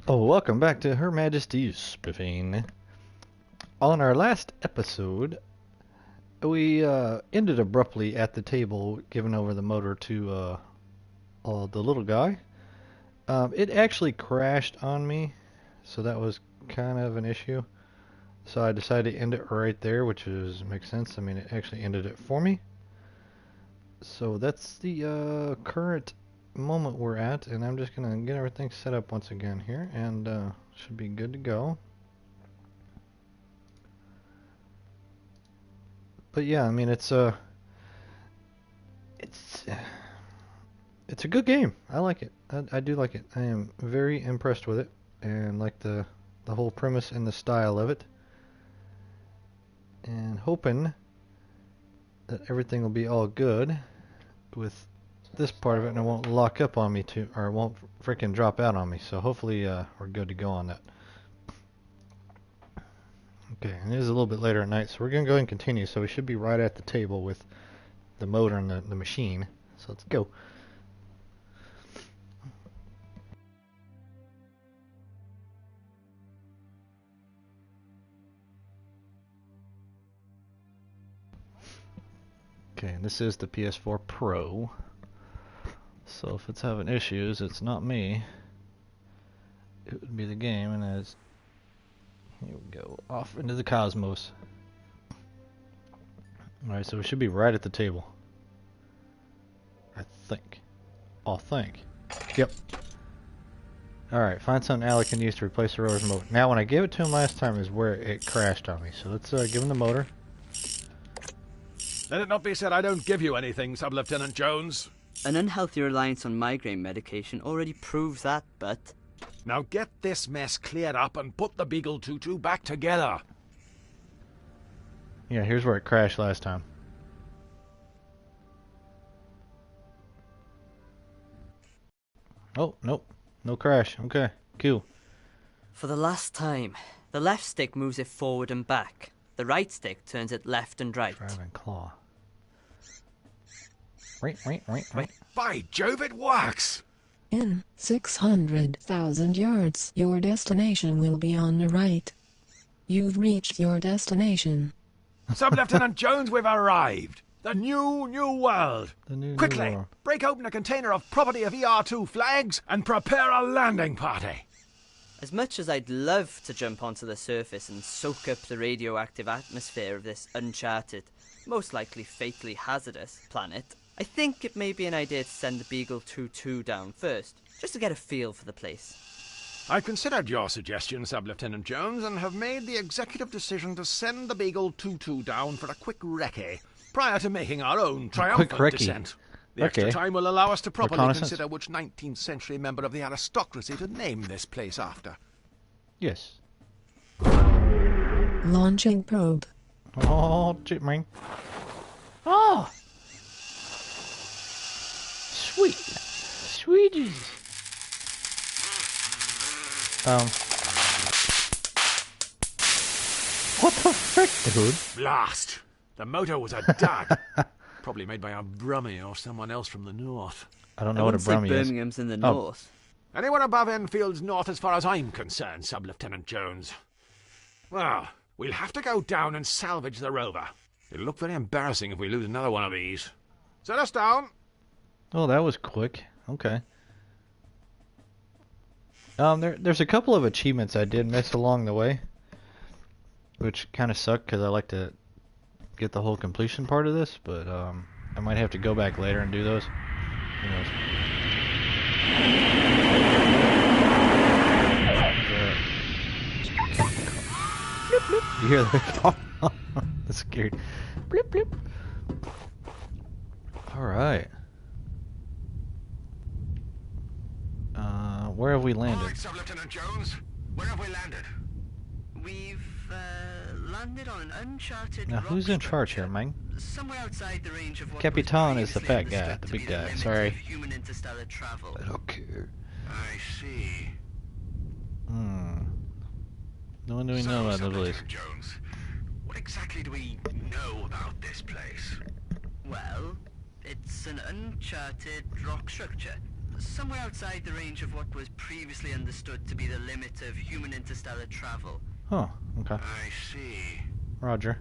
Oh, welcome back to Her Majesty's Spiffing. On our last episode, we ended abruptly at the table, giving over the motor to the little guy. It actually crashed on me, so that was kind of an issue. So I decided to end it right there, which makes sense. I mean, it actually ended it for me. So that's the current moment we're at, and I'm just gonna get everything set up once again here, and should be good to go. But yeah, I mean it's a good game. I like it. I do like it. I am very impressed with it, and like the whole premise and the style of it, and hoping that everything will be all good with this part of it, and it won't lock up on me too, or it won't freaking drop out on me. So hopefully we're good to go on that. Okay, and it is a little bit later at night, so we're gonna go ahead and continue. So we should be right at the table with the motor and the machine. So let's go. Okay, and this is the PS4 Pro. So if it's having issues, it's not me. It would be the game, and as here we go off into the cosmos. Alright, so we should be right at the table. I think. Oh, think. Yep. Alright, find something Alec can use to replace the rotor's motor. Now, when I gave it to him last time is where it crashed on me. So let's give him the motor. Let it not be said I don't give you anything, Sub-Lieutenant Jones. An unhealthy reliance on migraine medication already proves that, but... Now get this mess cleared up and put the Beagle 2-2 back together. Yeah, here's where it crashed last time. Oh, nope. No crash. Okay, cool. For the last time, the left stick moves it forward and back. The right stick turns it left and right. Driving claw. Right. By Jove, it works! In 600,000 yards, your destination will be on the right. You've reached your destination. Sub-Lieutenant Jones, we've arrived! The new world! Quickly, world. break open a container of property of ER2 flags and prepare a landing party! As much as I'd love to jump onto the surface and soak up the radioactive atmosphere of this uncharted, most likely fatally hazardous planet, I think it may be an idea to send the Beagle 2-2 down first, just to get a feel for the place. I considered your suggestion, Sub-Lieutenant Jones, and have made the executive decision to send the Beagle 2-2 down for a quick recce, prior to making our own triumphant descent. The extra time will allow us to properly consider which 19th century member of the aristocracy to name this place after. Yes. Launching probe. Oh, shit, man. Oh! Sweet. Sweeties. What the frick, dude? Blast! The motor was a dud. Probably made by a Brummie or someone else from the north. I don't know what a Brummie is. Birmingham's in the north. Anyone above Enfield's north as far as I'm concerned, Sub-Lieutenant Jones. Well, we'll have to go down and salvage the rover. It'll look very embarrassing if we lose another one of these. Set us down. Oh, that was quick. Okay. There's a couple of achievements I did miss along the way, which kind of suck because I like to get the whole completion part of this, but I might have to go back later and do those. Who knows? Bloop, bloop. You hear that? That's scared. Bloop, bloop. Alright. Where have we landed? All right, Sub-Lieutenant Jones. Where have we landed? We've landed on an uncharted Now, who's in charge here, man? Somewhere outside the range of what Capitan was is the previously fat guy, understood the to big be guy. limits Sorry. of human interstellar travel. I don't care. I see. No one do we know about the place? Sub-Lieutenant Jones, what exactly do we know about this place? Well, it's an uncharted rock structure, somewhere outside the range of what was previously understood to be the limit of human interstellar travel. Oh, okay. I see. Roger.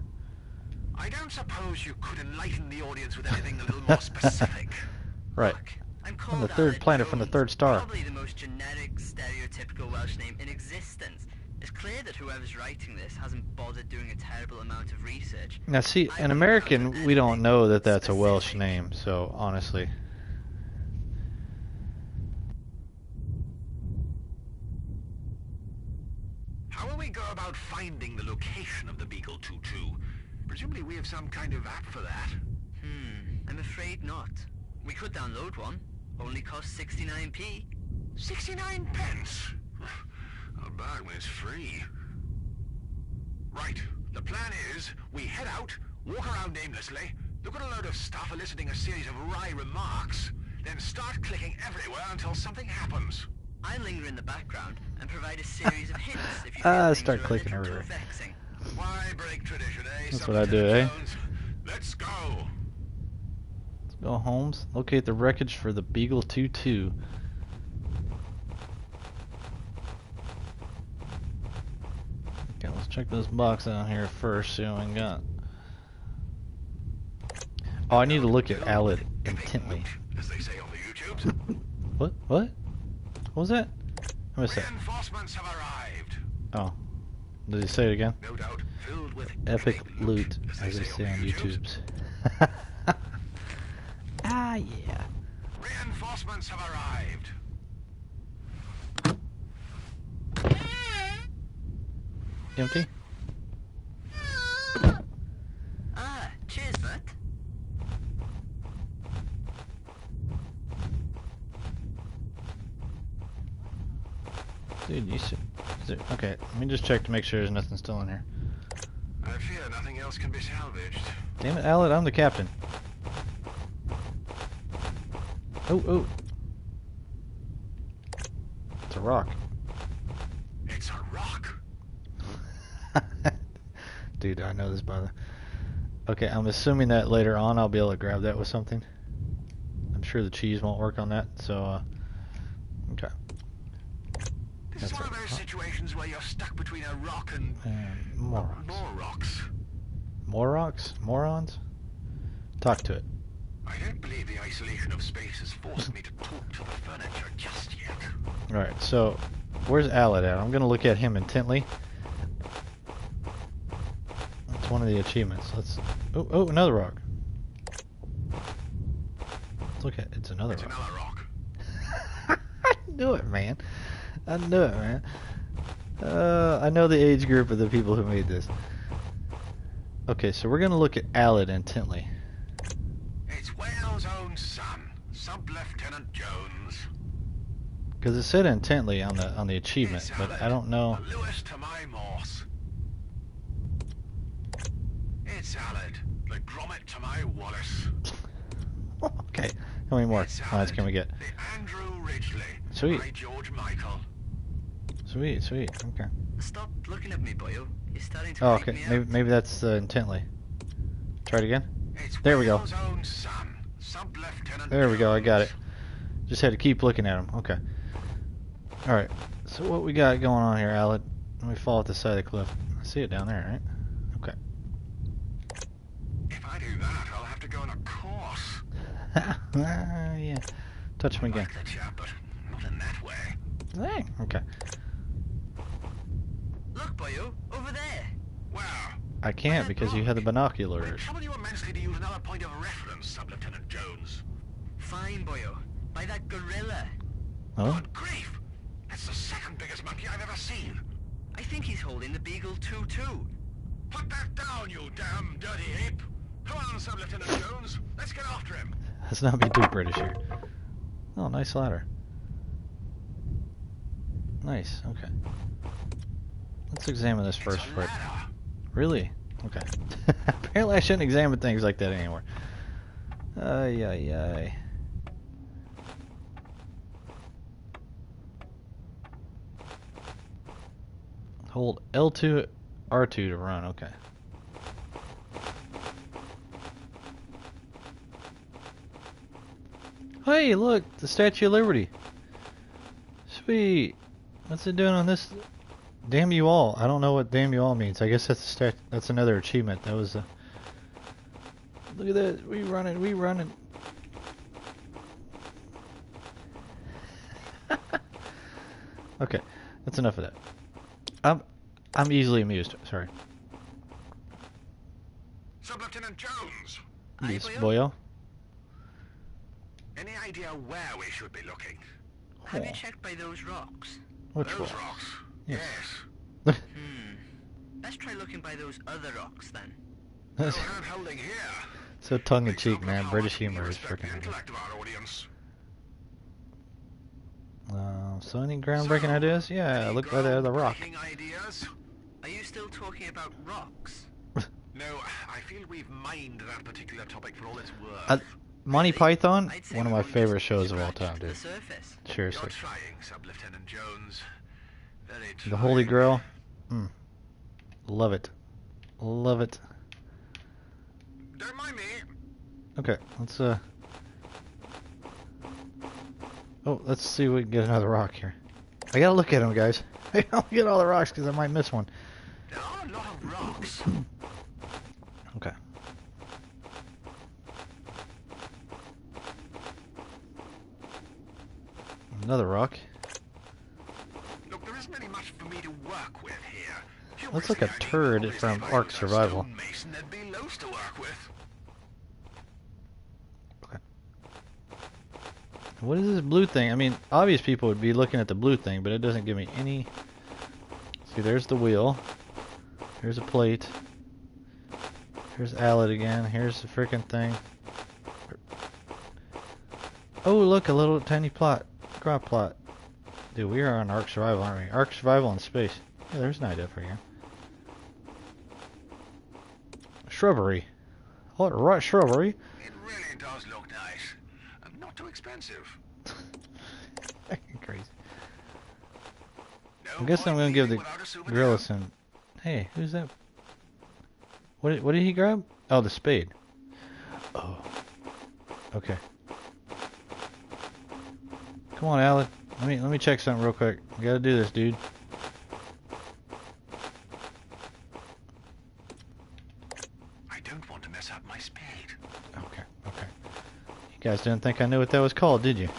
I don't suppose you could enlighten the audience with anything a little more specific. Right. Look, I'm From the called third Aled planet from the Jones, third star. Probably the most generic, stereotypical Welsh name in existence. It's clear that whoever's writing this hasn't bothered doing a terrible amount of research. Now, see, in American, we don't know that that's a Welsh name, so honestly. How will we go about finding the location of the Beagle 2-2? Presumably we have some kind of app for that. I'm afraid not. We could download one. Only costs 69p. 69 pence? Not bad when it's free. Right, the plan is, we head out, walk around aimlessly, look at a load of stuff eliciting a series of wry remarks, then start clicking everywhere until something happens. I'll linger in the background and provide a series of hints if you feel things start are a clicking little too everywhere. vexing. Why break tradition, eh? That's what I do, eh? Jones? Let's go. Let's go, Holmes. Locate the wreckage for the Beagle 2-2. Okay, let's check this box out here first, see what we got. Oh, I need to look at Aled intently. As they say on the YouTubes. What? What? What was that? I missed that. Reinforcements have arrived. Oh. Did he say it again? No doubt filled with Epic big loot, as as they say on YouTubes. Ah, yeah. Reinforcements have arrived. Empty? Ah, cheers, Bert. Dude, you should... Okay, let me just check to make sure there's nothing still in here. I fear nothing else can be salvaged. Damn it, Aled, I'm the captain. Oh, oh. It's a rock. It's a rock. Dude, I know this by the... Okay, I'm assuming that later on I'll be able to grab that with something. I'm sure the cheese won't work on that, so, okay. This is one of those situations where you're stuck between a rock and... more rocks. More rocks. More rocks? Morons? Talk to it. I don't believe the isolation of space has forced me to talk to the furniture just yet. Alright, so where's Aled at? I'm gonna look at him intently. That's one of the achievements. Let's... Oh, oh, another rock. Let's look at... It's another rock. Another rock. I knew it, man. I knew it, man. I know the age group of the people who made this. Okay, so we're gonna look at Aled intently. It's Wales' own son, Sub-Lieutenant Jones. Because it said intently on the achievement, but I don't know. Lewis to my Morse. It's Aled, the Grommet to my Wallace. Okay, how many more lines can we get? The Andrew Ridgely. Sweet. My George Michael. Sweet, sweet. Okay. Stop looking at me, boyo. You're starting to Oh, freak okay. me out. Maybe that's intently. Try it again. It's There we go. Wales' own son, Sub-Lieutenant There we go. I got it. Jones. Just had to keep looking at him. Okay. All right. So what we got going on here, Aled? Let me fall off the side of the cliff. I see it down there, right? Okay. If I do that, I'll have to go on a course. Yeah. Touch him again. Like the chap, but not in that way. Dang. Okay. Look, boyo, over there. Well, I can't because you have the will it binoculars. trouble you immensely to use another point of reference, Sub-Lieutenant Jones? Fine, boyo. By that gorilla. Oh. Good grief! That's the second biggest monkey I've ever seen. I think he's holding the Beagle 2-2. Put that down, you damn dirty ape! Come on, Sub-Lieutenant Jones. Let's get after him. Let's not be too British here. Oh, nice ladder. Nice. Okay. Let's examine this first. It's a ladder. Really? Okay. Apparently I shouldn't examine things like that anymore. Ay, ay, ay. Hold L2, R2 to run. Okay. Hey, look, the Statue of Liberty. Sweet. What's it doing on this? Damn you all. I don't know what damn you all means. I guess that's that's another achievement. That was a... Look at that. We running. We running. Okay, that's enough of that. I'm easily amused. Sorry. Sub-Lieutenant Jones. Yes, boyo. Any idea where we should be looking? Have you checked by those rocks? Which Those rocks? rocks? Yes. Yes. Let's try looking by those other rocks then. No hand holding here. So tongue-in-cheek, Example man. of how British much we humor is respect the freaking... intellect of our audience. So any groundbreaking ideas? Yeah, look by the rock. Groundbreaking ideas? Are you still talking about rocks? No, I feel we've mined that particular topic for all it's worth. Monty Python, I'd say one of we're my only favorite just shows of all scratched time, the dude. surface. Seriously. You're trying, Sub-Lieutenant Jones. Very trying. The Holy Grail. Love it. Love it. Don't mind me. Okay, let's oh, let's see if we can get another rock here. I gotta look at them, guys. I gotta get all the rocks because I might miss one. There are a lot of rocks. Okay. Another rock. Look, there isn't really much for me to work with here. Looks like a turd from Ark Survival. Mason, there'd be loads to work with. Okay. What is this blue thing? I mean, obvious people would be looking at the blue thing, but it doesn't give me any... See, there's the wheel. Here's a plate. Here's Allet again. Here's the freaking thing. Oh, look, a little tiny plot. Crop plot. Dude, we are on Ark Survival, aren't we? Ark Survival in space. Yeah, there's an idea for you. Shrubbery. What shrubbery? It really does look nice. And not too expensive. Crazy. No I guess I'm point gonna give the leaving without a souvenir. gorilla some... Hey, who's that? What did he grab? Oh, the spade. Oh. Okay. Come on, Alec. Let me check something real quick. We gotta do this, dude. I don't want to mess up my spade. Okay, okay. You guys didn't think I knew what that was called, did you?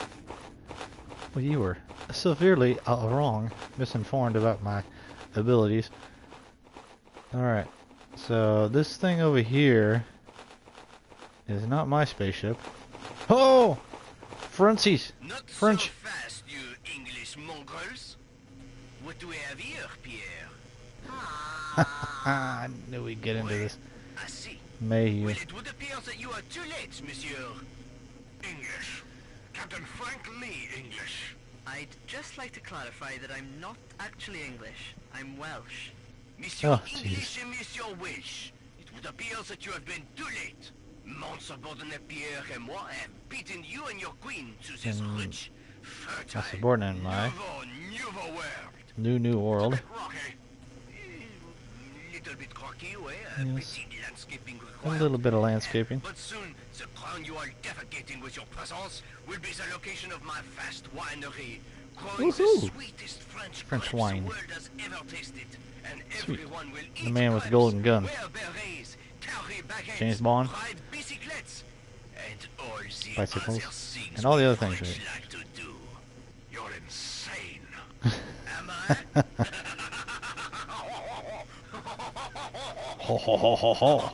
Well, you were severely wrong, misinformed about my abilities. Alright, so this thing over here is not my spaceship. Oh! Frenchies! Not French! so fast, you English mongrels. What do we have here, Pierre? I knew we'd get into this. I see. Mayhew. Well, it would appear that you are too late, monsieur. English. Captain Frank Lee English. I'd just like to clarify that I'm not actually English. I'm Welsh. Monsieur Oh, English and Monsieur Welsh. It would appear that you have been too late. Mon subordinate Pierre and moi have beaten you and your queen to this rich, fertile, My subordinate and I. nouveau world. New world. Bit rocky. Little bit rocky, ouais, Yes. petit landscaping A required. little bit of landscaping. But soon, the crown you are defecating with your presence will be the location of my vast winery, growing the Woohoo! sweetest French French grapes wine. the world has ever tasted. And Sweet. everyone will The eat man with the grapes, golden gun. wear berets, carry baguettes, James Bond. ride bicyclettes, and all the Bicycles. other things And all the we other things, French right? like to do. You're insane. Am I? Ho ho ho ho ho.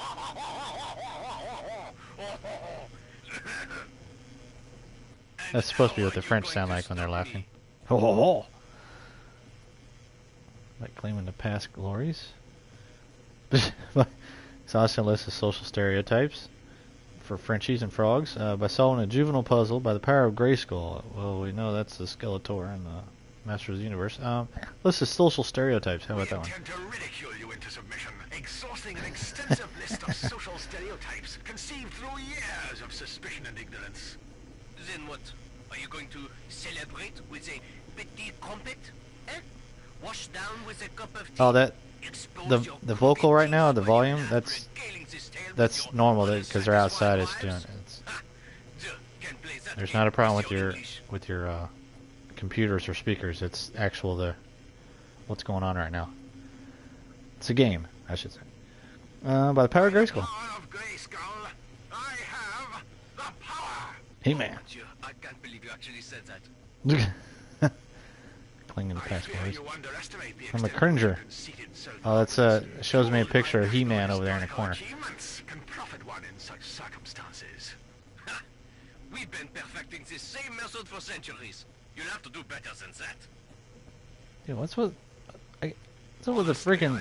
That's supposed to be what the French sound like when they're laughing. Ho ho ho. Like claiming to past glories. Exhaustion list of social stereotypes for Frenchies and frogs by solving a juvenile puzzle by the power of Grayskull. Well, we know that's the Skeletor in the Masters of the Universe. List of social stereotypes. How about that We one? intend to ridicule you into submission, exhausting an extensive list of social stereotypes conceived through years of suspicion and ignorance. Then what? Are you going to celebrate with a petit crumpet? Eh? Wash down with a cup of tea? Oh, that Expose your the vocal right now, the creepy volume, teeth that's regaling this tale with that's your normal because they're outside. unsatisfied It's doing wives? it. It's, Ha! Deux can play that There's not a problem with your computers or speakers. It's actual what's going on right now. It's a game, I should say. By the power of Grayskull. I have the power. Hey man. I can't believe you actually said that. Clinging to passwords. You underestimate the I'm a cringer. Oh, that's shows me a picture of He-Man over there in the corner. Can profit one in such circumstances. We've been perfecting this same method for centuries. You'll have to do better than that. Dude, what's with the freaking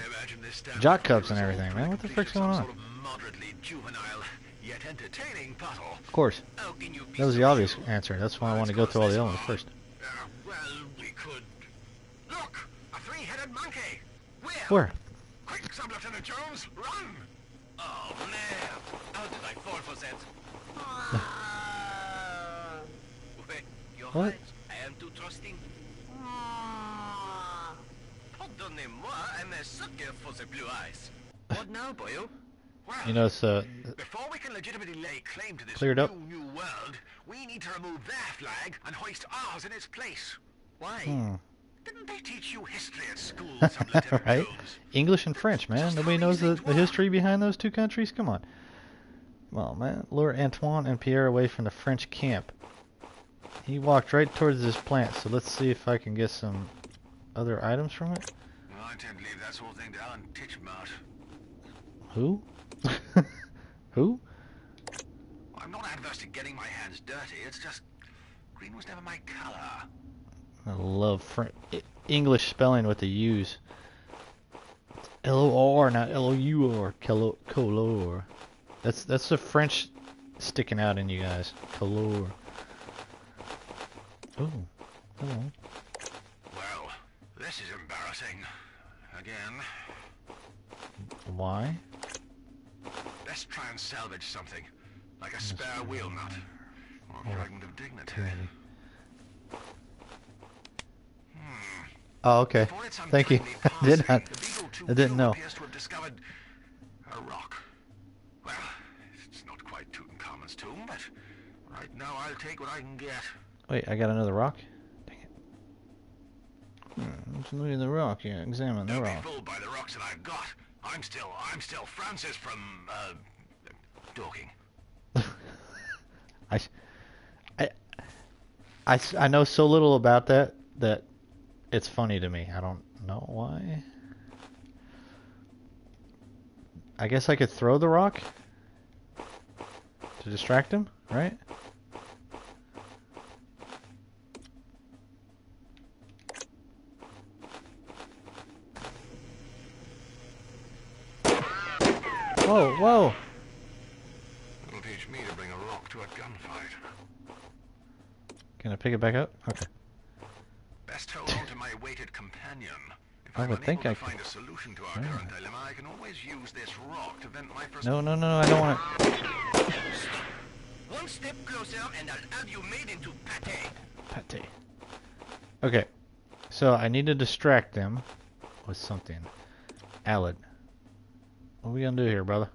jock cups and everything, man? What the frick's going on? Moderately juvenile, yet entertaining puzzle. Of course. That was the obvious answer. That's why I want to go through all the elements first. Well, we could... Look! A three-headed monkey! Where? Quick, Sub-Lieutenant Jones! Run! Oh, man! How did I fall for that? Wait, you're What? right. I am too trusting. Pardonnez-moi, I'm a sucker for the blue eyes. What now, boyo? Well, You know, it's before we can legitimately lay claim to this Cleared up. new world, we need to remove their flag and hoist ours in its place. Why? Didn't they teach you history at school, Sub-Lieutenant right? Jones? English and French, man. Nobody knows the history behind those two countries. Come on. Well, man, lure Antoine and Pierre away from the French camp. He walked right towards this plant, so let's see if I can get some other items from it. Well, I intend to leave that sort of thing to Alan Titchmarsh. Who? Who? I'm not adverse to getting my hands dirty, it's just... green was never my color. I love English spelling with the U's. It's L-O-R, not L-O-U-R. Color. That's the French sticking out in you guys. Color. Oh, hello. Well, this is embarrassing. Again. Why? Let's try and salvage something. Like a spare wheel nut. Or a fragment of dignity. Oh, okay. Thank you. I didn't know. Appears to have discovered a rock. Well, it's not quite Tutankhamun's tomb, but right now I'll take what I can get. Wait, I got another rock? Dang it. Let's look at the rock here. Examine the Don't rock. be fooled by the rocks that I've got. I'm still Francis from, Dorking. I know so little about that it's funny to me. I don't know why. I guess I could throw the rock to distract him, right? Whoa, whoa! It'll teach me to bring a rock to a gunfight. Can I pick it back up? Okay. Best hold on to my weighted companion. If I I'm would think unable I to find a solution to our current dilemma, I can always use this rock to vent my frustration. No, I don't want it. One step closer and I'll have you made into pate. Pate. Okay, so I need to distract them with something. Alad. What are we gonna do here, brother?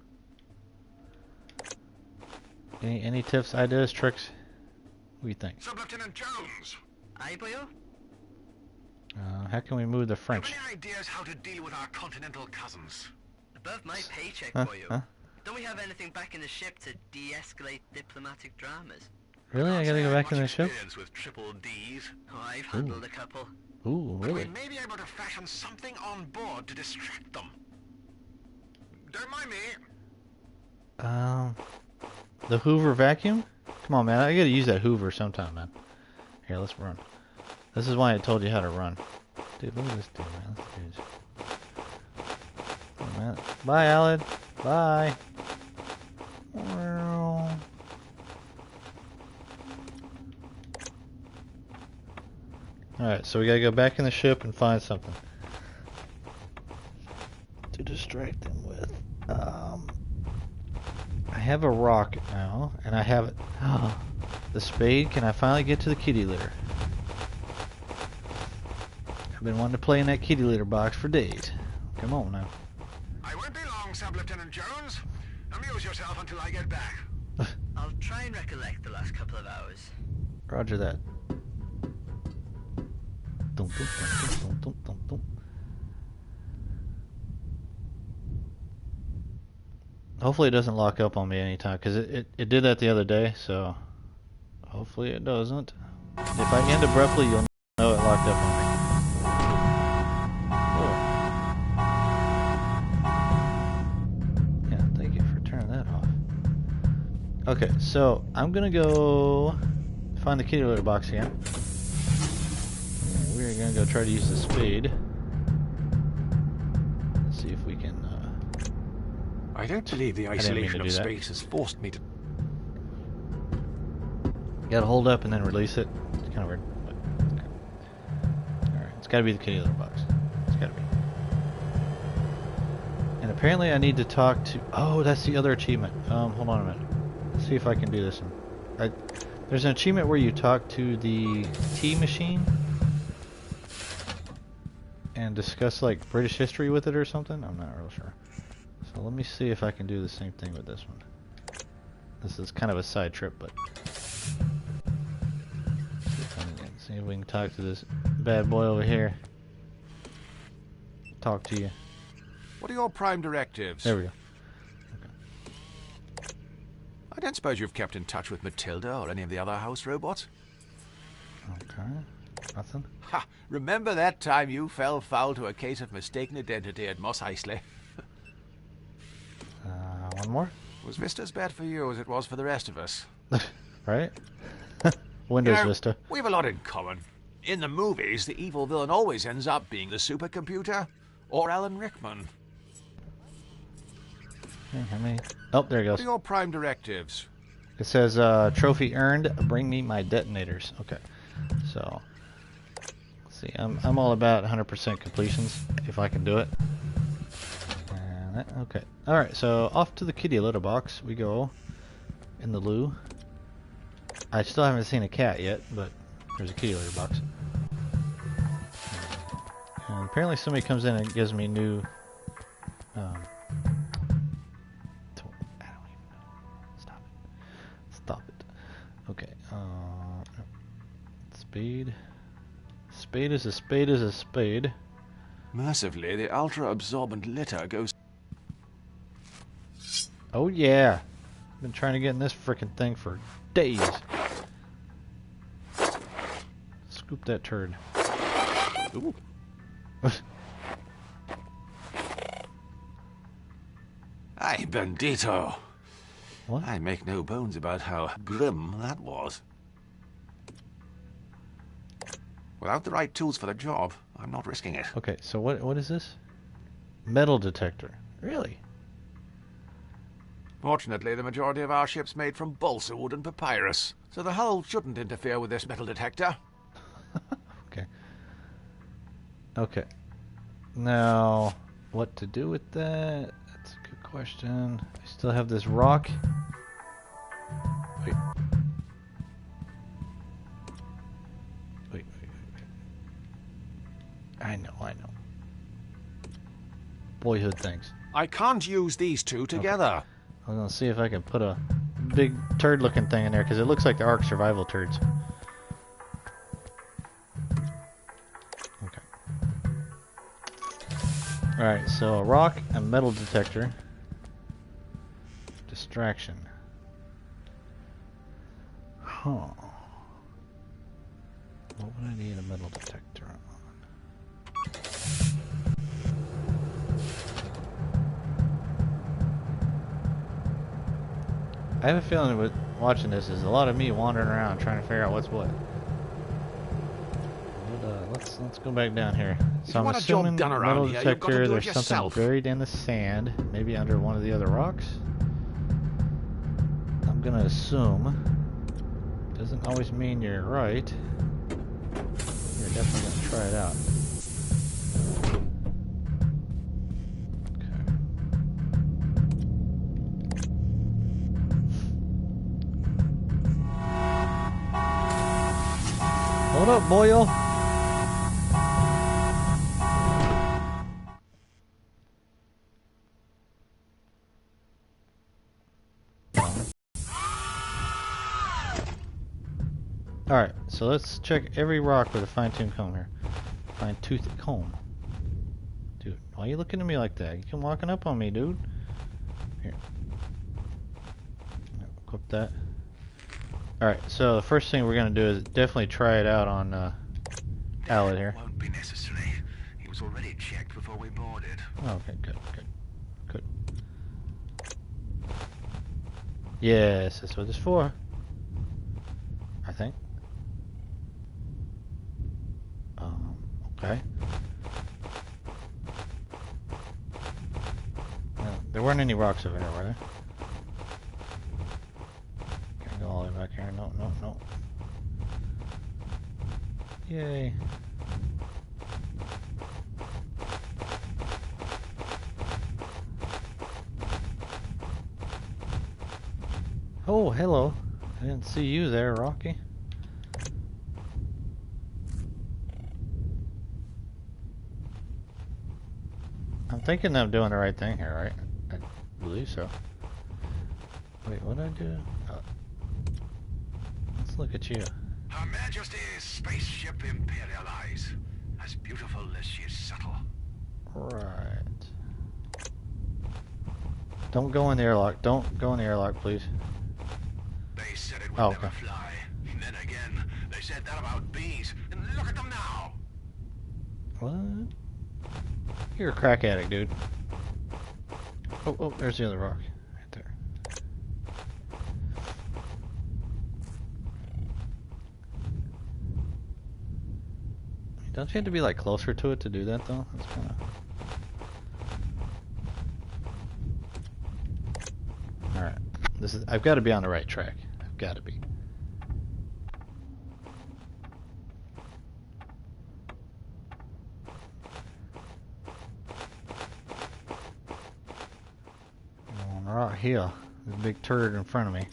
Any tips, ideas, tricks? What do you think? Sub-Lieutenant Jones! Aye, boyo? How can we move the French? Have any ideas how to deal with our continental cousins? Above my paycheck, Huh? boyo. Huh? Don't we have anything back in the ship to de-escalate diplomatic dramas? Really? I gotta go back in the ship? Experience with triple D's. Oh, I've handled a couple. Ooh, But really? we may be able to fashion something on board to distract them. Don't mind me. The Hoover vacuum? Come on, man. I gotta use that Hoover sometime, man. Here, let's run. This is why I told you how to run. Dude, look at this dude, man. This dude's... Oh, man. Bye, Alad. Bye. Alright, so we gotta go back in the ship and find something to distract them with. I have a rock now, and I have it. The spade. Can I finally get to the kitty litter? I've been wanting to play in that kitty litter box for days. Come on now. I won't be long, Sub-Lieutenant Jones. Amuse yourself until I get back. I'll try and recollect the last couple of hours. Roger that. Dum, dum, dum, dum, dum, dum, dum. Hopefully it doesn't lock up on me anytime, because it did that the other day, so hopefully it doesn't. If I end abruptly, you'll know it locked up on me. Oh. Yeah, thank you for turning that off. Okay, so I'm gonna go find the kitty litter box again. And we're gonna go try to use the spade. Let's see if we can. I don't believe the isolation of space has forced me to. You gotta hold up and then release it. It's kind of weird. But, okay. Alright, it's gotta be the kitty litter box. It's gotta be. And apparently I need to talk to. Oh, that's the other achievement. Hold on a minute. Let's see if I can do this one. There's an achievement where you talk to the tea machine and discuss like British history with it or something. I'm not real sure. So let me see if I can do the same thing with this one. This is kind of a side trip, but see if we can talk to this bad boy over here. Talk to you. What are your prime directives? There we go. Okay. I don't suppose you've kept in touch with Matilda or any of the other house robots? Okay. Nothing. Ha! Remember that time you fell foul to a case of mistaken identity at Moss Eisley? One more? Was Vista as bad for you as it was for the rest of us? Right? Windows Vista. We have a lot in common. In the movies, the evil villain always ends up being the supercomputer or Alan Rickman. Okay, how many? Oh, there it goes. What are your prime directives? It says, trophy earned, bring me my detonators. Okay, so, let's see, I'm all about 100% completions, if I can do it. And that, okay, alright, so off to the kitty litter box we go, in the loo. I still haven't seen a cat yet, but there's a kitty litter box. And apparently somebody comes in and gives me new, I don't even know. Stop it. Stop it. Okay, spade. Spade is a spade is a spade. Mercifully, the ultra-absorbent litter goes... Oh yeah! Been trying to get in this frickin' thing for days. Scoop that turd. Ooh. Ay, bandito. What? I make no bones about how grim that was. Without the right tools for the job, I'm not risking it. Okay, so what is this? Metal detector. Really? Fortunately, the majority of our ship's made from balsa wood and papyrus, so the hull shouldn't interfere with this metal detector. Okay. Okay. Now, what to do with that? That's a good question. I still have this rock. Wait. Wait. I know. Boyhood things. I can't use these two together. Okay. I'm gonna see if I can put a big turd-looking thing in there, because it looks like the Ark survival turds. Okay. Alright, so a rock, a metal detector. Distraction. Huh. What would I need a metal detector on? I have a feeling with watching this is a lot of me wandering around trying to figure out what's what. But, let's go back down here. So I'm assuming metal detector, there's something buried in the sand, maybe under one of the other rocks. I'm gonna assume. Doesn't always mean you're right. You're definitely gonna try it out. Hold up, boyo. Alright, so let's check every rock with a fine-tooth comb here. Fine-toothed comb. Dude, why are you looking at me like that? You come walking up on me, dude. Here. Equip that. Alright, so the first thing we're going to do is definitely try it out on Alad here. Won't be necessary. He was already checked before we boarded. Oh, okay, good. Yes, that's what it's for. I think. Okay. There weren't any rocks over there, were there? Can't go all the way back here. No. Yay. Oh, hello. I didn't see you there, Rocky. I'm thinking I'm doing the right thing here, right? I believe so. Wait, what did I do? Oh. Let's look at you. Her Majesty's spaceship Imperialize. As beautiful as she is subtle. Right. Don't go in the airlock. Don't go in the airlock, please. They said it would Oh, never okay. fly. And then again, they said that about bees. And look at them now. What? You're a crack addict, dude. Oh, there's the other rock. Right there. Don't you have to be like closer to it to do that though? That's kind of... Alright. I've got to be on the right track. I've got to be. Right here. There's a big turd in front of me.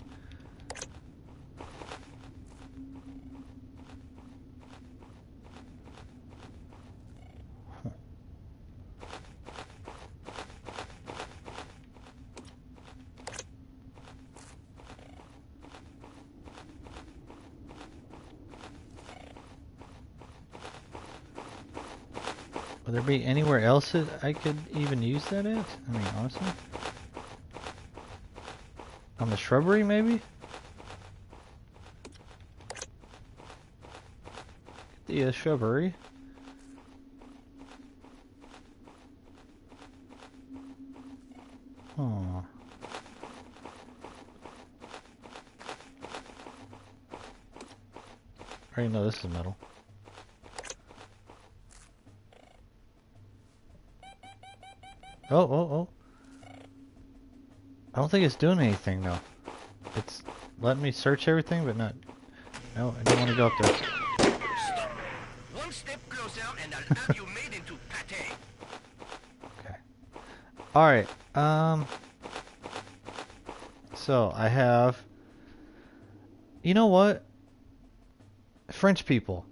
Would there be anywhere else that I could even use that at? I mean, honestly. On the shrubbery, maybe? The shrubbery. Oh. I already know this is metal. Oh. I don't think it's doing anything though. It's letting me search everything, but not. No, I don't want to go up there. Stop. One step closer and I'll have you made into pate. Okay. Alright, so I have... You know what? French people.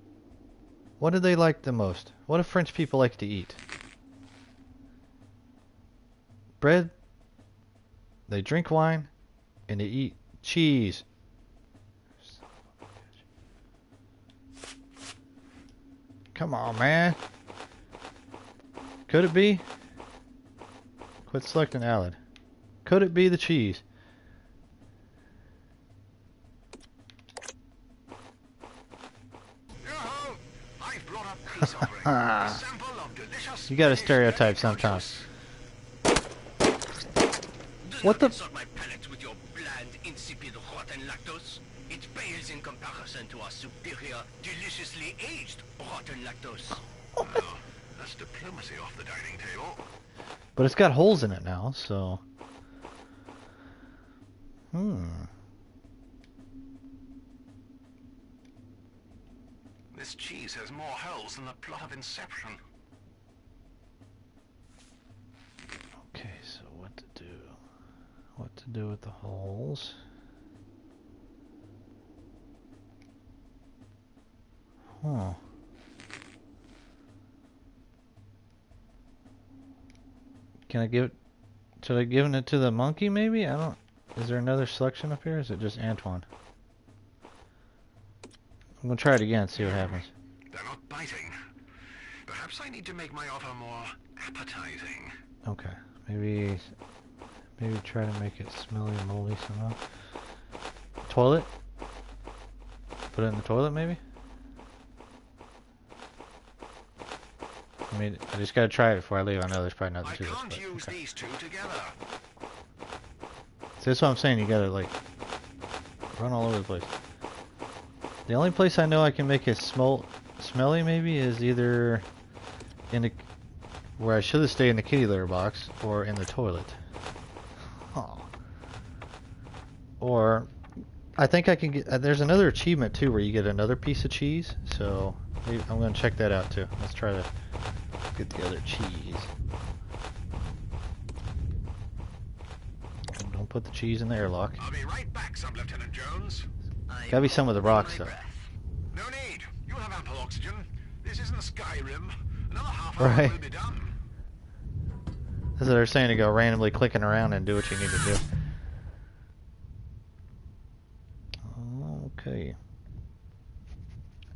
What do they like the most? What do French people like to eat? Bread, they drink wine, and they eat cheese. Come on, man. Could it be? Quit selecting Alad. Could it be the cheese? I've brought a peace offering. A sample of delicious You gotta fish stereotype very sometimes. Do What not the? insult my palate with your bland, insipid, rotten lactose. It pales in comparison to our superior, deliciously aged rotten lactose. Well, that's diplomacy off the dining table. But it's got holes in it now, so... This cheese has more holes than the plot of Inception. Okay, so what to do? What to do with the holes? Huh. Can I give it... Should I give it to the monkey, maybe? I don't... Is there another selection up here? Or is it just Antoine? I'm gonna try it again, see what happens. They're not biting. Perhaps I need to make my offer more appetizing. Okay, maybe try to make it smelly and moldy somehow. Toilet? Put it in the toilet, maybe? I mean, I just gotta try it before I leave. I know there's probably nothing to this. I can't use these two together. So that's what I'm saying. You gotta like run all over the place. The only place I know I can make it smelly maybe is either in the where I should have stayed in the kitty litter box or in the toilet. Oh. Or I think I can get. There's another achievement too where you get another piece of cheese. So maybe, I'm gonna check that out too. Let's try to get the other cheese. Don't put the cheese in the airlock. I'll be right back, Sub-Lieutenant Jones. Gotta be some of the rocks though. No need. You'll have ample oxygen. This isn't Skyrim. Another half hour will be done. That's what they're saying, to go randomly clicking around and do what you need to do. Okay.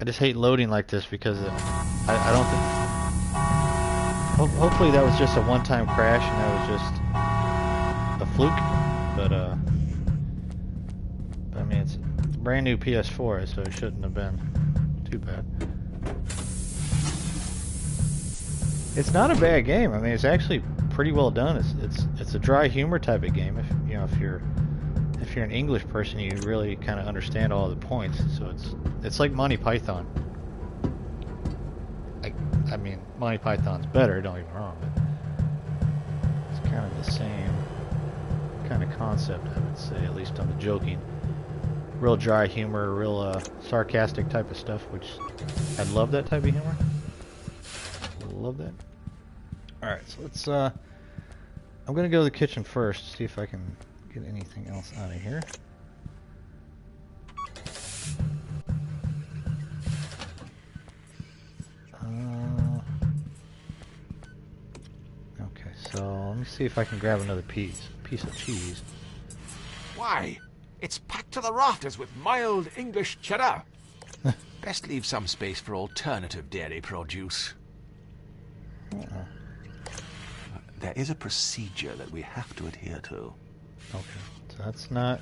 I just hate loading like this because I don't think... hopefully that was just a one-time crash and that was just a fluke. But I mean, it's a brand new PS4, so it shouldn't have been too bad. It's not a bad game. I mean, it's actually pretty well done. It's a dry humor type of game. If you're an English person, you really kind of understand all the points. So it's like Monty Python. I mean, Monty Python's better. Don't get me wrong, but it's kind of the same kind of concept, I would say, at least on the joking. Real dry humor, real sarcastic type of stuff, which I love that type of humor. Love that. Alright, so let's I'm gonna go to the kitchen first, see if I can get anything else out of here. Okay, so let me see if I can grab another piece of cheese. Why? It's packed to the rafters with mild English cheddar. Best leave some space for alternative dairy produce. There is a procedure that we have to adhere to. Okay, so that's not...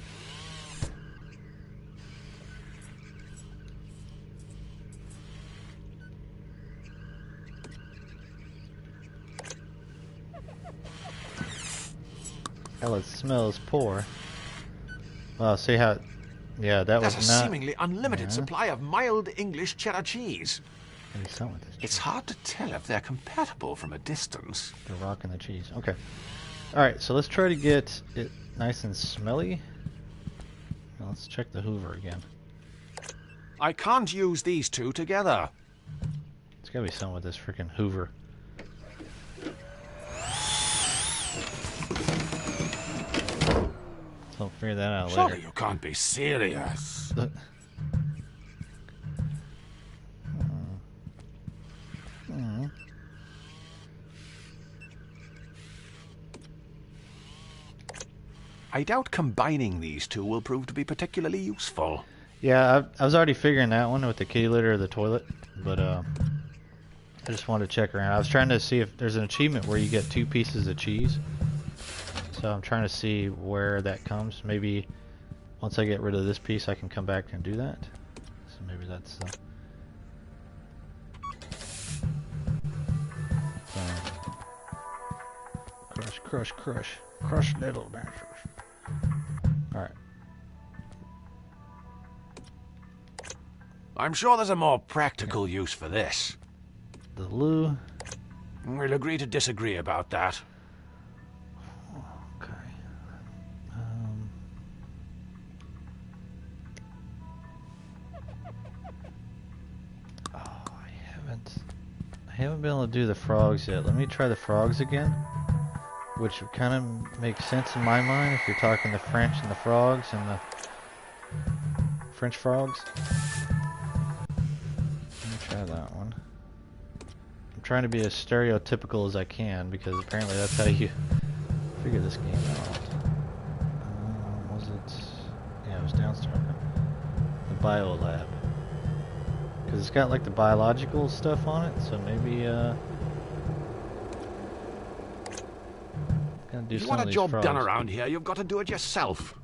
Hell, it smells poor. Well, see how... Yeah, that was There's not... a seemingly unlimited supply of mild English cheddar cheese. Maybe some of this It's hard to tell if they're compatible from a distance. The rock and the cheese. Okay. Alright, so let's try to get it nice and smelly. Now let's check the Hoover again. I can't use these two together. There's gotta be something with this freaking Hoover. So I'll figure that out later. Surely you can't be serious. I doubt combining these two will prove to be particularly useful. Yeah, I was already figuring that one with the kitty litter or the toilet, but I just wanted to check around. I was trying to see if there's an achievement where you get 2 pieces of cheese. So I'm trying to see where that comes. Maybe once I get rid of this piece, I can come back and do that. So maybe that's... crush, crush, crush. Crush little mashers. Alright. I'm sure there's a more practical use for this. The loo. We'll agree to disagree about that. Okay. Oh, I haven't been able to do the frogs yet. Let me try the frogs again, which kind of makes sense in my mind if you're talking the French and the frogs and the French frogs. Let me try that one. I'm trying to be as stereotypical as I can because apparently that's how you figure this game out. Was it? Yeah, it was downstairs. The bio lab. Because it's got like the biological stuff on it, so maybe gonna do If you some want of a these job frogs. done around here, you've got to do it yourself.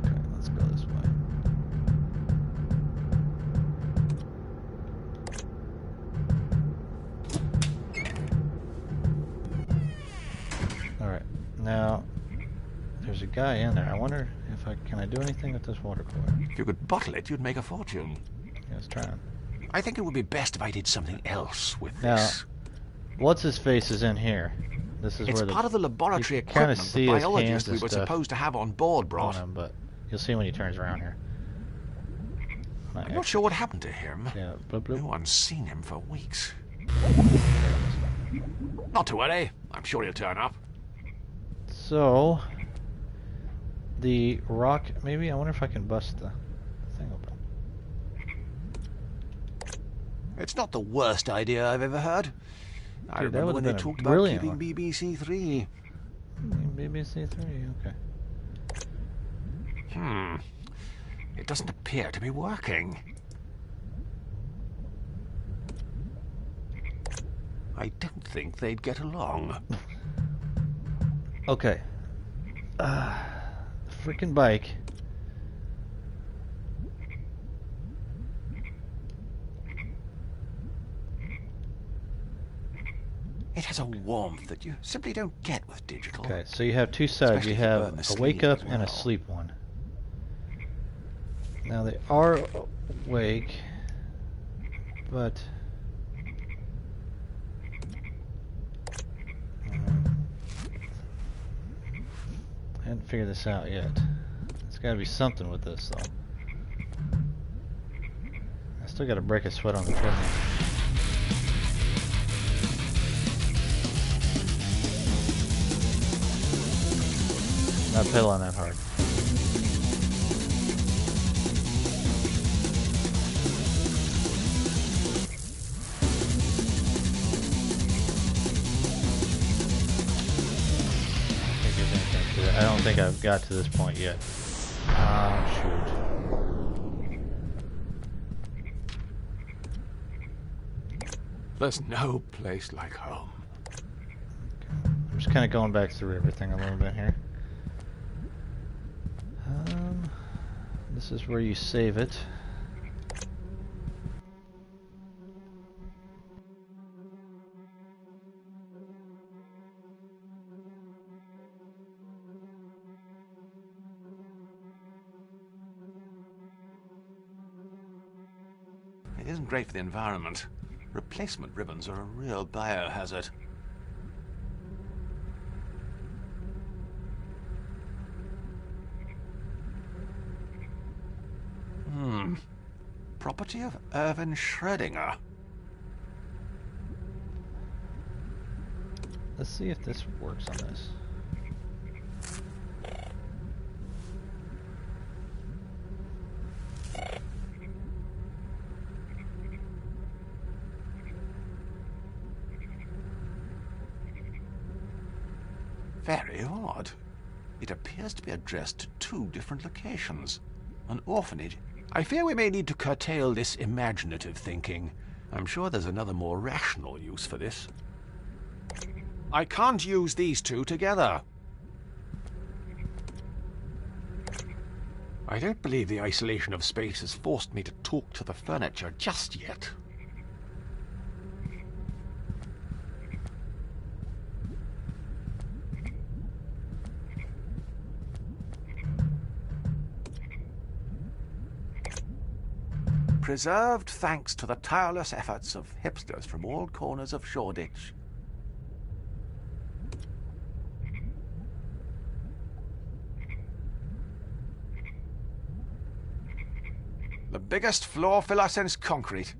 Okay, let's go this way. Alright, now there's a guy in there. I wonder if can I do anything with this water cooler? If you could bottle it, you'd make a fortune. Yeah, let's try it. I think it would be best if I did something else with Now, this. What's his face is in here. This is It's where part of the laboratory you can kinda equipment see the his biologists hands we and were stuff supposed to have on board on brought. him, but you'll see when he turns around here. I'm not sure what happened to him. Yeah, bloop, bloop. No one's seen him for weeks. Not to worry. I'm sure he'll turn up. So, the rock, maybe, I wonder if I can bust the thing open. It's not the worst idea I've ever heard. I Dude, that remember would've when they been a talked about brilliant keeping one. BBC Three. BBC 3, okay. It doesn't appear to be working. I don't think they'd get along. Okay. Freaking bike. It has a warmth that you simply don't get with digital. Okay, so you have two sides. Especially You if you have burn the a wake sleeve up as and a well. sleep one. Now they are awake, but I haven't figured this out yet. There's got to be something with this, though. I still got to break a sweat on the treadmill. Not pedaling that hard. I don't think I've got to this point yet. Shoot. There's no place like home. I'm just kind of going back through everything a little bit here. This is where you save it. It isn't great for the environment. Replacement ribbons are a real biohazard. Property of Irvin Schrödinger. Let's see if this works on this. Very odd. It appears to be addressed to two different locations. An orphanage. I fear we may need to curtail this imaginative thinking. I'm sure there's another more rational use for this. I can't use these two together. I don't believe the isolation of space has forced me to talk to the furniture just yet. Preserved thanks to the tireless efforts of hipsters from all corners of Shoreditch. The biggest floor filler since concrete.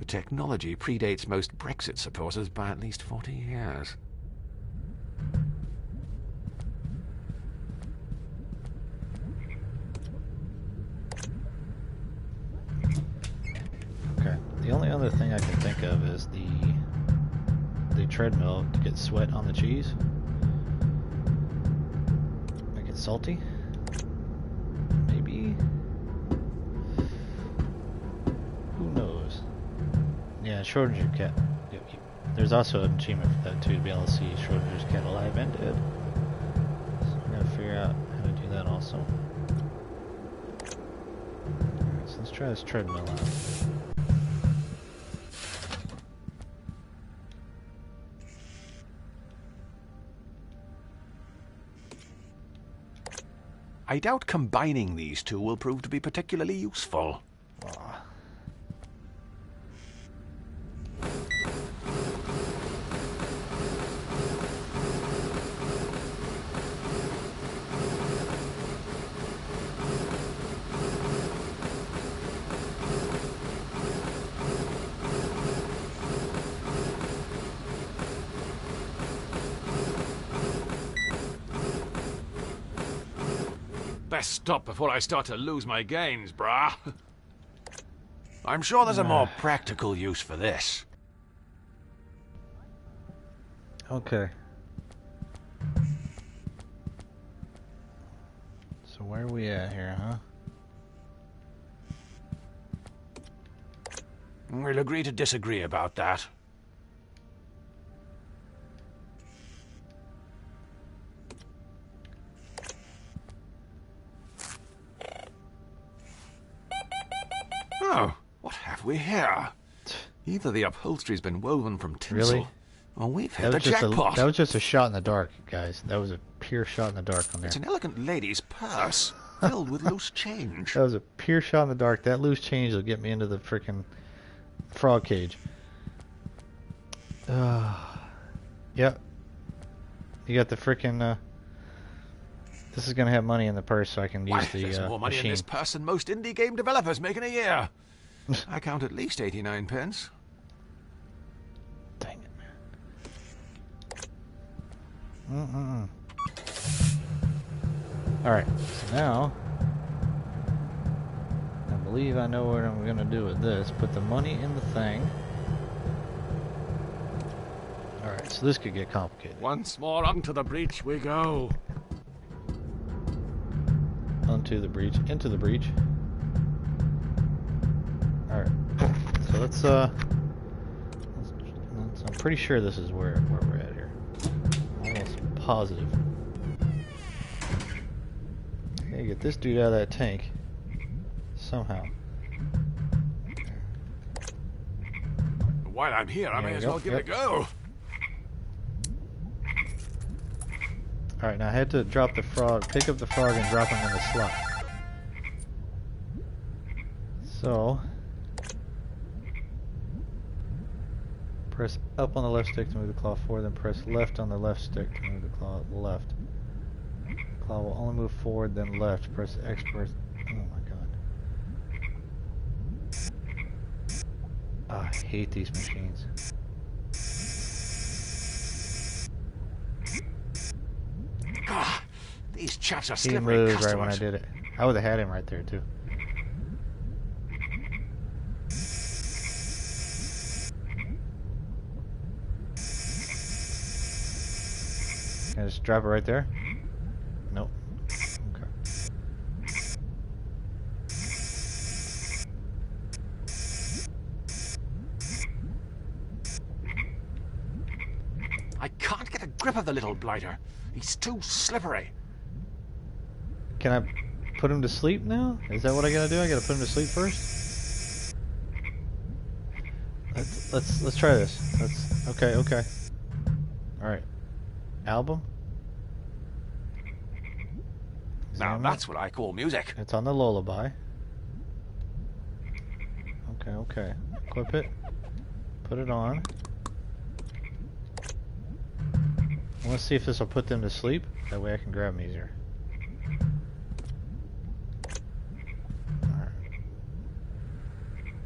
technology predates most Brexit supporters by at least 40 years. Okay. The only other thing I can think of is the treadmill to get sweat on the cheese. Make it salty. Maybe. Who knows? Yeah, Schrodinger's cat. There's also an achievement for that too, to be able to see Schrodinger's cat alive and dead. So we're gonna figure out how to do that also. Alright, so let's try this treadmill out. I doubt combining these two will prove to be particularly useful. Best stop before I start to lose my gains, brah. I'm sure there's a more practical use for this. Okay. So where are we at here, huh? We'll agree to disagree about that. Oh, what have we here? Either the upholstery's been woven from tinsel, Really? or we've hit the jackpot. That was just a shot in the dark, guys. That was a pure shot in the dark on there. It's an elegant lady's purse, filled with loose change. That was a pure shot in the dark. That loose change will get me into the frickin' frog cage. Yep. You got the frickin', this is gonna have money in the purse so I can use the there's more money machine. in this purse than most indie game developers make in a year. I count at least 89 pence. Dang it, man. Alright, so now I believe I know what I'm gonna do with this. Put the money in the thing. Alright, so this could get complicated. Once more onto the breach we go. Onto the breach, into the breach. Alright, so let's I'm pretty sure this is where we're at here. Almost positive. Okay, get this dude out of that tank. Somehow. While I'm here, I may as well give it a go. Alright, now I had to drop the frog, pick up the frog and drop him in the slot. So, press up on the left stick to move the claw forward, then press left on the left stick to move the claw left. Claw will only move forward, then left. Press X, press... Oh my god. I hate these machines. Ah, these chaps are He slippery moved customers. right when I did it. I would have had him right there too. Can I just drop it right there? Nope. Okay. I can't get a grip of the little blighter. He's too slippery. Can I put him to sleep now? Is that what I gotta do? I gotta put him to sleep first? Let's try this. Okay. Alright. Album? Now that's what I call music. It's on the lullaby. Okay. Equip it. Put it on. Let's see if this will put them to sleep. That way I can grab them easier. Alright.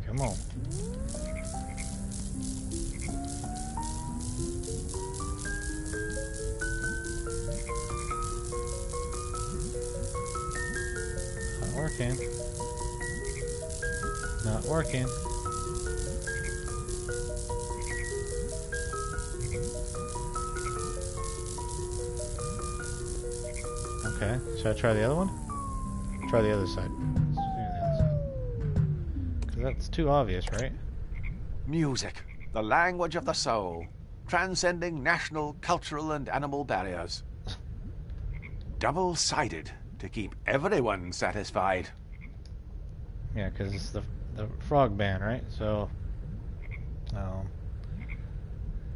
Come on. working. Not working. Okay, should I try the other one? Try the other side. Let's do the other side. 'Cause that's too obvious, right? Music, the language of the soul, transcending national, cultural, and animal barriers. Double-sided to keep everyone satisfied. Yeah, because it's the frog band, right? So,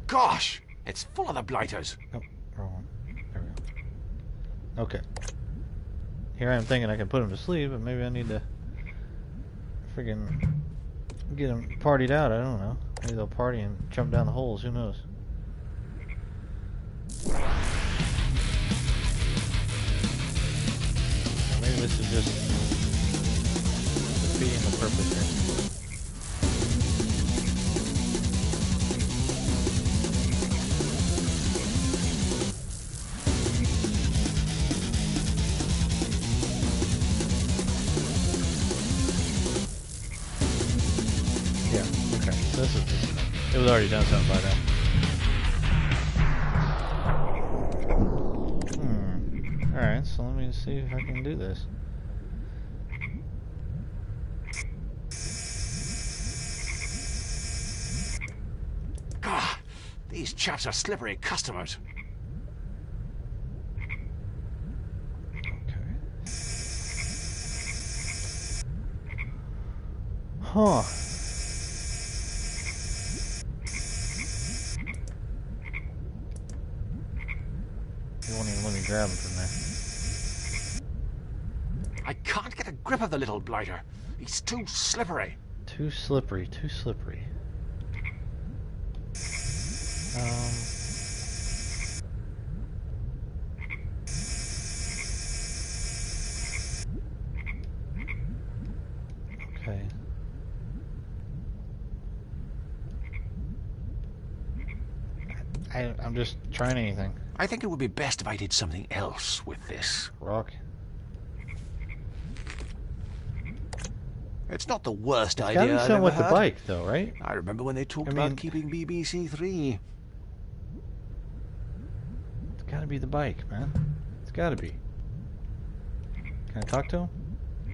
Gosh, it's full of the blighters. oh, wrong one. There we go. Okay. Here I am thinking I can put him to sleep, but maybe I need to friggin' get him partied out. I don't know. Maybe they'll party and jump down the holes. Who knows? Maybe this is just defeating the purpose here. Yeah, okay. So this is it was already done something by now. Alright, so let me see if I can do this. Ah, these chaps are slippery customers. Okay. Huh. You won't even let me grab him from there. I can't get a grip of the little blighter. He's too slippery. Too slippery, too slippery. Okay. I'm just trying anything. I think it would be best if I did something else with this. Rock. It's not the worst It's idea gotta be I've something ever with the had. bike, though, right? I remember when they talked I mean- about keeping BBC Three. It's gotta be the bike, man. It's gotta be. Can I talk to him?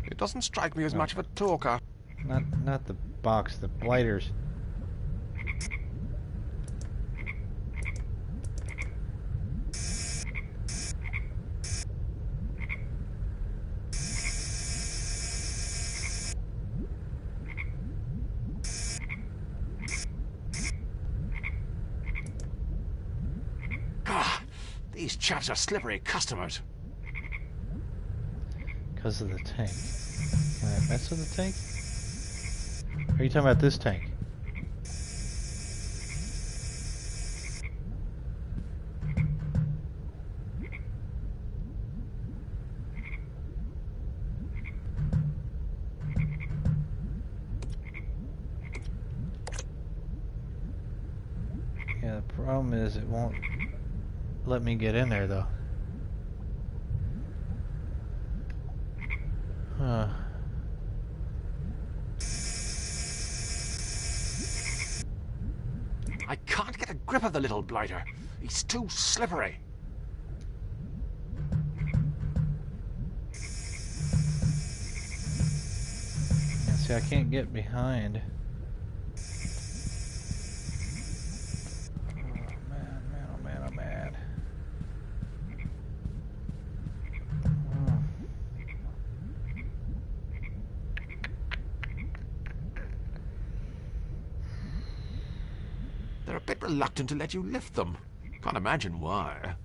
It doesn't strike me as No. much of a talker. Not the box, the blighters. Ah, these chaps are slippery customers. Because of the tank. Can I mess with the tank? Are you talking about this tank? Yeah, the problem is it won't let me get in there, though. Huh. I can't get a grip of the little blighter. He's too slippery. Yeah, see, I can't get behind. Oh man, man, oh man, oh man. Oh. They're a bit reluctant to let you lift them. Can't imagine why.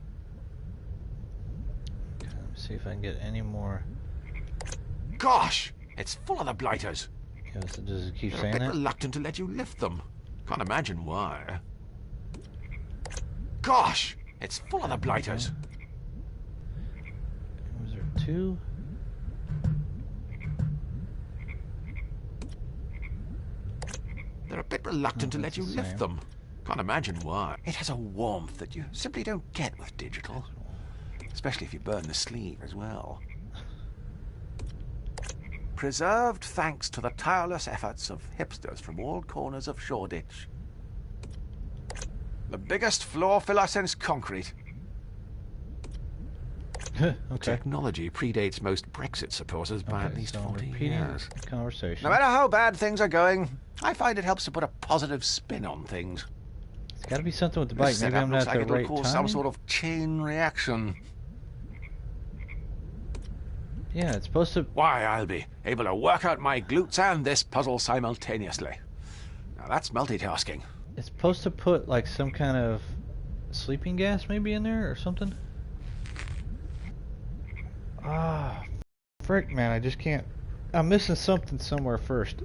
Okay, let me see if I can get any more. Gosh, it's full of the blighters. Yeah, does it keep They're a saying bit that? reluctant to let you lift them. Can't imagine why. Gosh, it's full of the blighters. Was there two? They're a bit reluctant to let you that's the lift same. them. Can't imagine why. It has a warmth that you simply don't get with digital. Especially if you burn the sleeve as well. Preserved thanks to the tireless efforts of hipsters from all corners of Shoreditch. The biggest floor filler since concrete. Okay. Technology predates most Brexit supporters by at least 40 years. Conversation. No matter how bad things are going, I find it helps to put a positive spin on things. It's got to be something with the bike. Maybe I'm not at the right time. Some sort of chain reaction. Yeah, it's supposed to... Why, I'll be able to work out my glutes and this puzzle simultaneously. Now that's multitasking. It's supposed to put like some kind of sleeping gas maybe in there or something. Ah, frick, man, I just can't. I'm missing something somewhere first.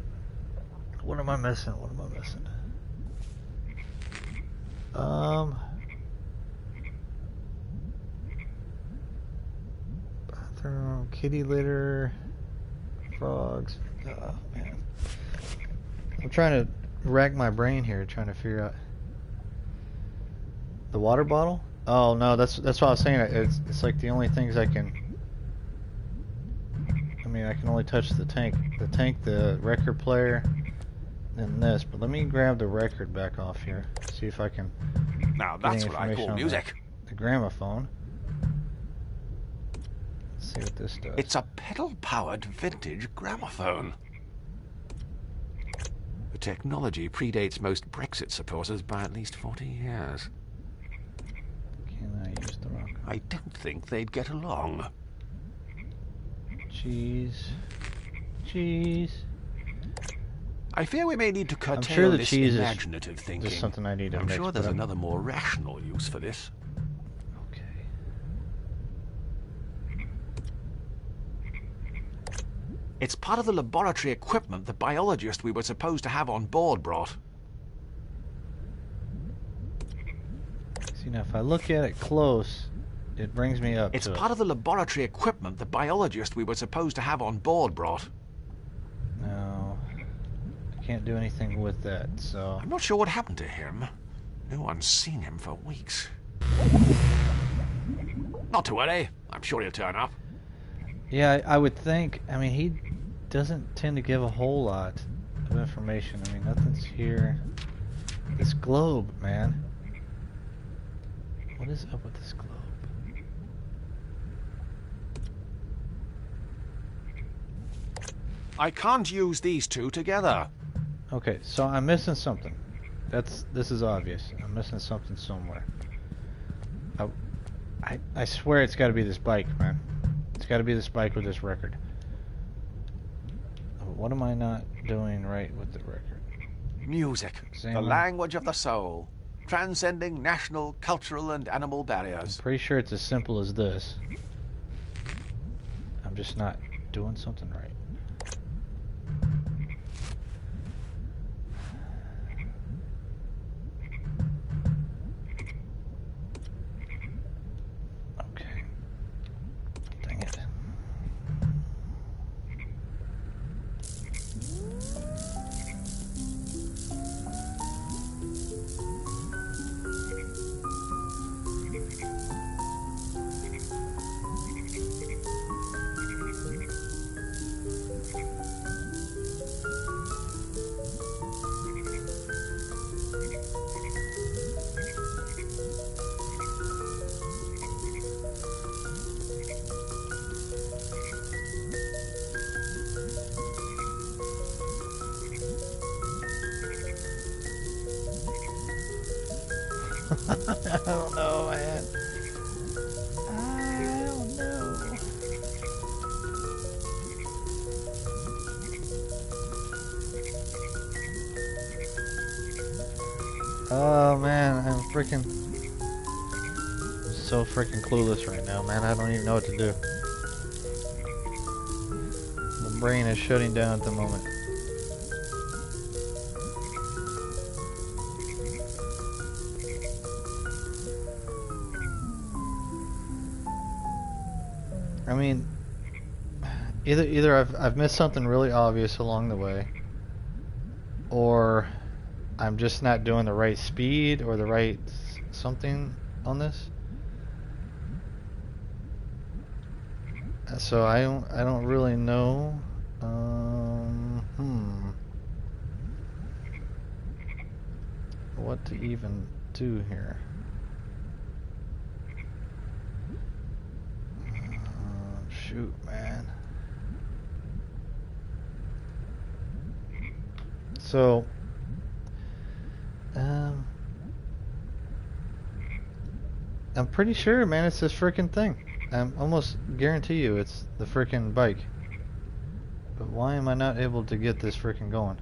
What am I missing? What am I missing? Bathroom, kitty litter, frogs. Oh, man. I'm trying to rack my brain here, trying to figure out the water bottle. Oh no, that's what I was saying. It's like the only things I can. I mean, I can only touch the tank, the record player, and this. But let me grab the record back off here. See if I can. Now that's what I call music. The gramophone. Let's see what this does. It's a pedal-powered vintage gramophone. The technology predates most Brexit supporters by at least 40 years. Can I use the wrong? I don't think they'd get along. Cheese. I fear we may need to curtail I'm sure the this cheese imaginative is thinking. just something I need to I'm mix, sure there's but another more rational use for this. Okay. It's part of the laboratory equipment the biologist we were supposed to have on board brought. See, now if I look at it close, it brings me up It's to part of the laboratory equipment the biologist we were supposed to have on board brought. No, I can't do anything with that, so... I'm not sure what happened to him. No one's seen him for weeks. Not to worry. I'm sure he'll turn up. Yeah, I would think. I mean, he doesn't tend to give a whole lot of information. I mean, nothing's here. This globe, man. What is up with this globe? I can't use these two together. Okay, so I'm missing something. This is obvious. I'm missing something somewhere. I swear it's got to be this bike, man. It's got to be this bike with this record. What am I not doing right with the record? Music, the language of the soul, transcending national, cultural, and animal barriers. I'm pretty sure it's as simple as this. I'm just not doing something right. Okay. Dang it. I don't know, man. I don't know. Oh man, I'm so freaking clueless right now, man. I don't even know what to do. The brain is shutting down at the moment. I mean, either I've missed something really obvious along the way, or I'm just not doing the right speed or the right something on this. So I don't really know What to even do here? Shoot, man. So, I'm pretty sure, man, it's this frickin' thing. I'm almost guarantee you it's the frickin' bike. But why am I not able to get this frickin' going?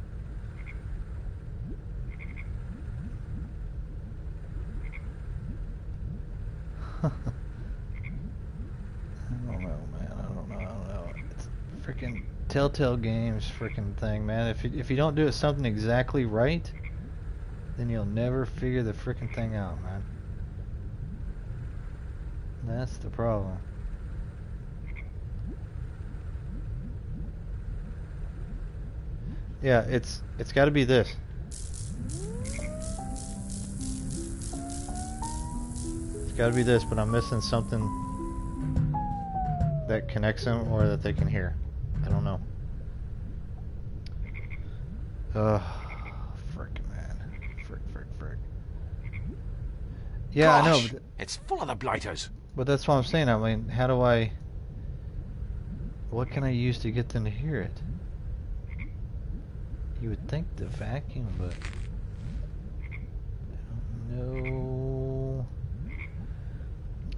I don't know, man. I don't know. It's frickin' Telltale Games frickin' thing, man. If you don't do it something exactly right, then you'll never figure the frickin' thing out, man. That's the problem. Yeah, it's got to be this. It's got to be this, but I'm missing something that connects them or that they can hear. I don't know. Frick, man. Frick. Yeah, Gosh, I know. But it's full of the blighters. But that's what I'm saying. I mean, how do I... What can I use to get them to hear it? You would think the vacuum, but...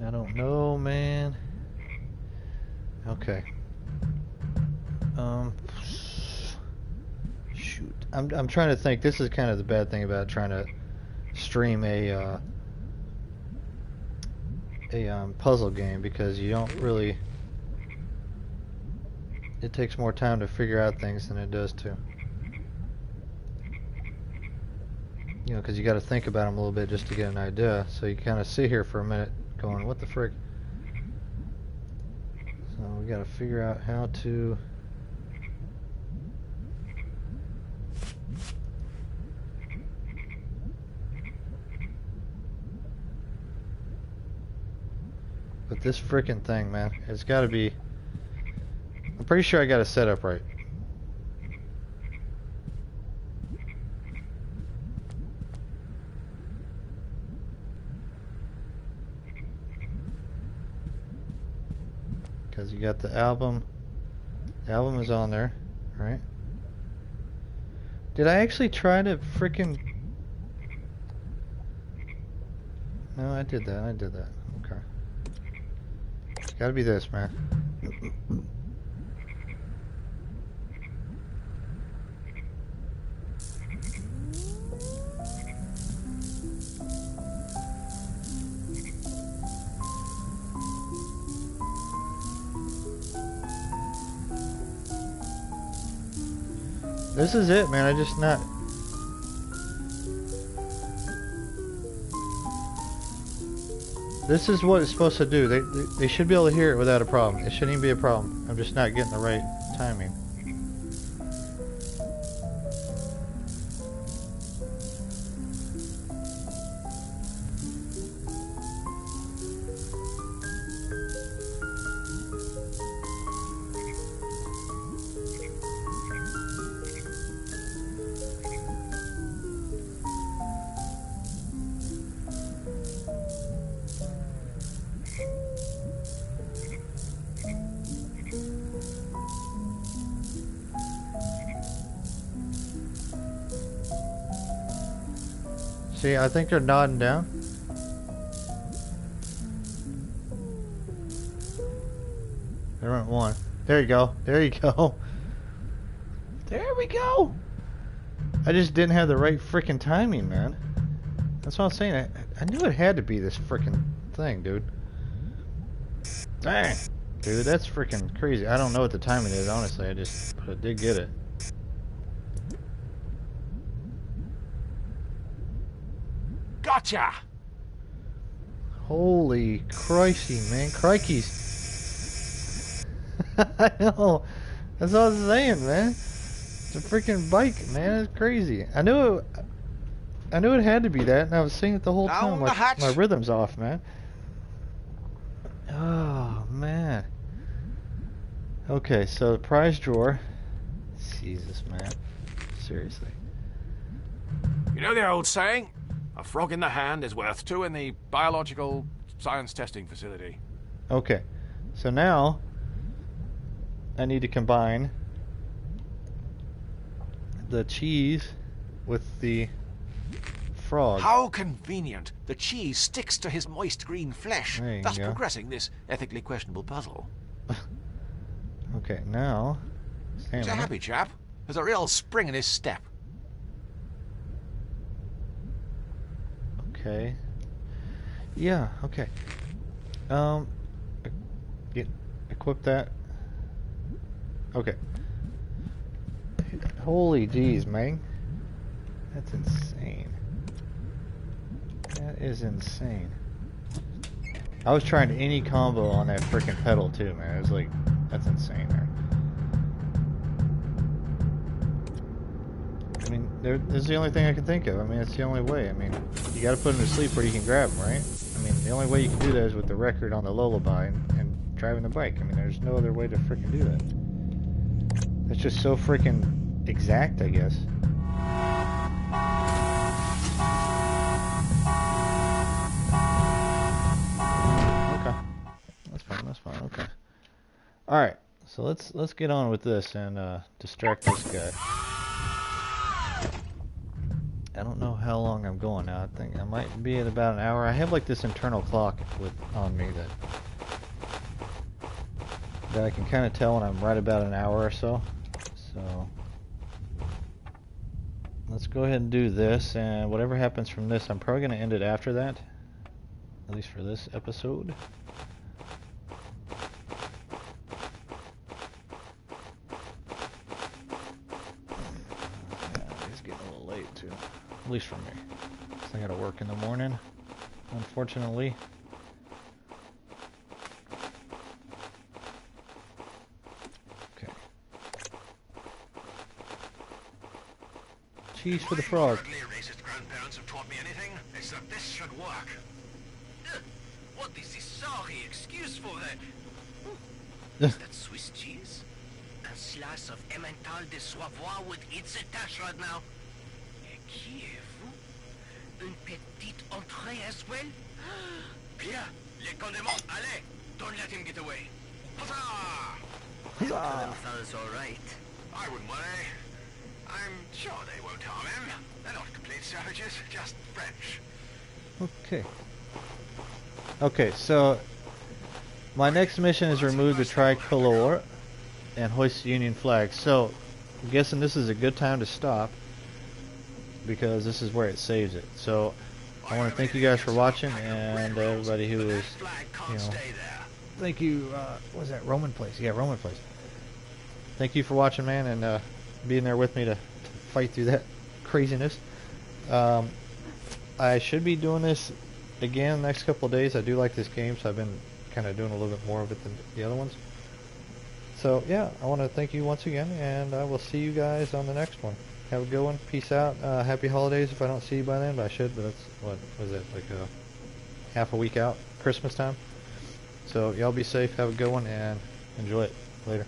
I don't know, man. Okay. Shoot. I'm trying to think. This is kind of the bad thing about trying to stream a puzzle game, because you don't really... It takes more time to figure out things than it does to... You know, because you got to think about them a little bit just to get an idea. So you kind of sit here for a minute going, what the frick? So we got to figure out how to... But this frickin' thing, man, it's got to be... I'm pretty sure I got it set up right. Because you got the album. The album is on there, right? Did I actually try to frickin'... No, I did that. Okay. It's gotta be this, man. This is it, man. I just not... This is what it's supposed to do. They should be able to hear it without a problem. It shouldn't even be a problem. I'm just not getting the right timing. See, I think they're nodding down. There went one. There you go. There you go. There we go. I just didn't have the right freaking timing, man. That's what I'm saying. I knew it had to be this freaking thing, dude. Dang. Dude, that's freaking crazy. I don't know what the timing is, honestly. But I did get it. Gotcha! Holy crikey, man. Crikeys. I know. That's what I was saying, man. It's a freaking bike, man. It's crazy. I knew it had to be that, and I was saying it the whole time. Down the hatch. My rhythm's off, man. Oh, man. Okay, so the prize drawer. Jesus, man. Seriously. You know the old saying? A frog in the hand is worth two in the biological science testing facility. Okay. So now I need to combine the cheese with the frog. How convenient. The cheese sticks to his moist green flesh, thus go. progressing this ethically questionable puzzle. Okay, now... He's a happy chap. There's a real spring in his step. Okay. Yeah, okay. Equip that. Okay. Holy jeez, man. That's insane. That is insane. I was trying any combo on that freaking pedal too, man. It was like, that's insane there. I mean, this is the only thing I can think of. I mean, it's the only way. I mean, you gotta put him to sleep where you can grab him, right? I mean, the only way you can do that is with the record on the lullaby and driving the bike. I mean, there's no other way to freaking do that. It's just so freaking exact, I guess. Okay, that's fine. Okay. All right, so let's get on with this and distract this guy. I don't know how long I'm going now. I think I might be at about an hour. I have like this internal clock on me that I can kind of tell when I'm right about an hour or so. So let's go ahead and do this, and whatever happens from this, I'm probably going to end it after that, at least for this episode. It's getting a little late too, at least for me. I got to work in the morning, unfortunately. Cheese for the frog. Racist grandparents have taught me anything, it's that this should work. What is this sorry excuse for that? Is that Swiss cheese? A slice of Emmental de Savoie with its attached right now. Qui êtes-vous? Une petite entrée as well? Bien, les condiments, allez, don't let him get away. Huzzah! Them fellas all right. I wouldn't worry. I'm sure they won't harm him. They're not complete savages, just French. Okay. Okay, so my next mission is remove the tricolor and hoist the Union flag. So I'm guessing this is a good time to stop because this is where it saves it. So I want to thank you guys for watching, and everybody who is, you know, thank you. What was that, Roman Place? Yeah, Roman Place. Thank you for watching, man, and being there with me to fight through that craziness. I should be doing this again the next couple of days. I do like this game, so I've been kind of doing a little bit more of it than the other ones. So yeah, I want to thank you once again, and I will see you guys on the next one. Have a good one. Peace out. Happy holidays if I don't see you by then, but I should. But that's, what was it, like half a week out, Christmas time. So y'all be safe, have a good one, and enjoy it. Later.